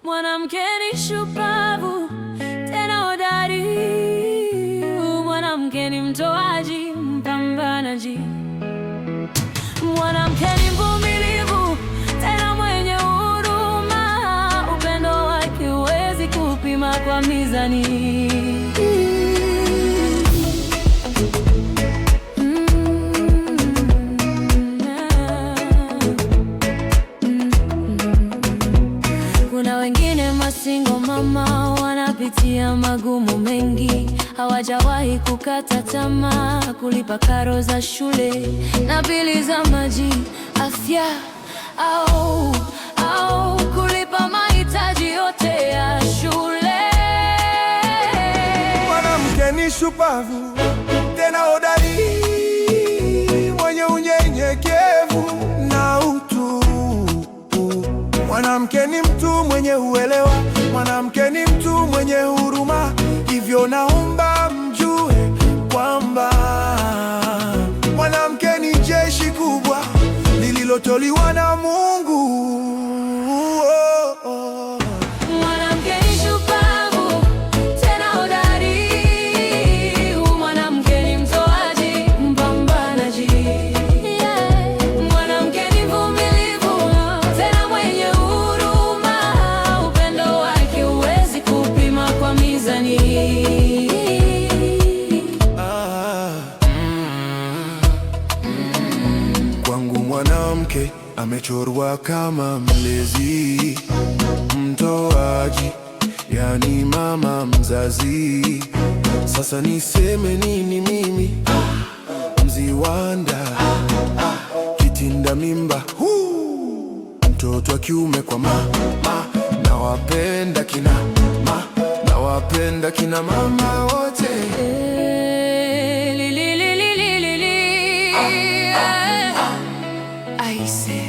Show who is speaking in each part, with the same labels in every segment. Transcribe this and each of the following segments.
Speaker 1: Mwanamke ni shupavu tena hodari, mwanamke ni mtoaji, mpambanaji. Mwanamke ni mvumilivu tena mwenye huruma, upendo wake huwezi kupima kwa mizani. Kuna wengine masingo mama wanapitia magumu mengi, hawajawahi kukata tamaa, kulipa karo za shule na bili za maji, afya au kulipa mahitaji yote ya shule.
Speaker 2: Mwanamke ni shupavu tena hodari, mwenye unyenyekevu na utu. Mwanamke ni mtu mwenye uelewa, mwanamke ni mtu mwenye huruma. Hivyo naomba mjue kwamba mwanamke ni jeshi kubwa lililotoliwa na Mungu.
Speaker 1: Mwanamke ni shupavu tena hodari, mwanamke ni mtoaji, mpambanaji. Mwanamke ni mvumilivu tena mwenye huruma, upendo wake huwezi kupima kwa mizani.
Speaker 2: Kwangu mwanamke amechorwa kama mlezi, mtoaji, yani mama mzazi. Sasa niseme nini mimi? Mziwanda, kitinda mimba, mtoto wa kiume kwa mama. Nawapenda kina mama wote.
Speaker 1: Aise,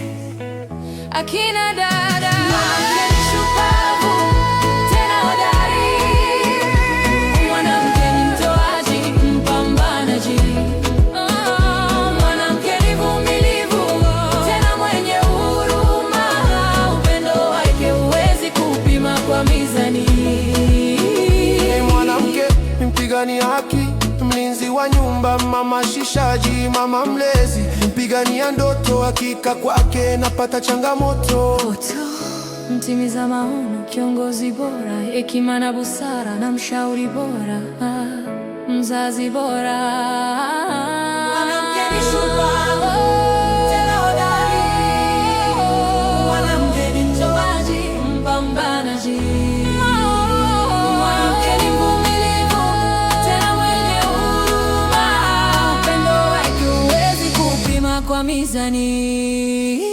Speaker 1: akina dada. Mwanamke ni shupavu tena hodari, mwanamke ni mtoaji, mpambanaji. Mwanamke ni mvumilivu tena mwenye huruma, upendo wake huwezi kupima kwa mizani.
Speaker 2: Mwanamke ni mpigania haki, mlinzi wa nyumba, mama shishaji, mama mlezi, mpigania ndoto. Hakika kwake napata changamoto,
Speaker 1: mtimiza maono, kiongozi bora, hekima na busara, na mshauri bora, mzazi bora. Mwanamke ni shupavu tena hodari, mwanamke ni mtoaji, mpambanaji. Mwanamke ni mvumilivu tena mwenye huruma, upendo wake huwezi kupima kwa mizani.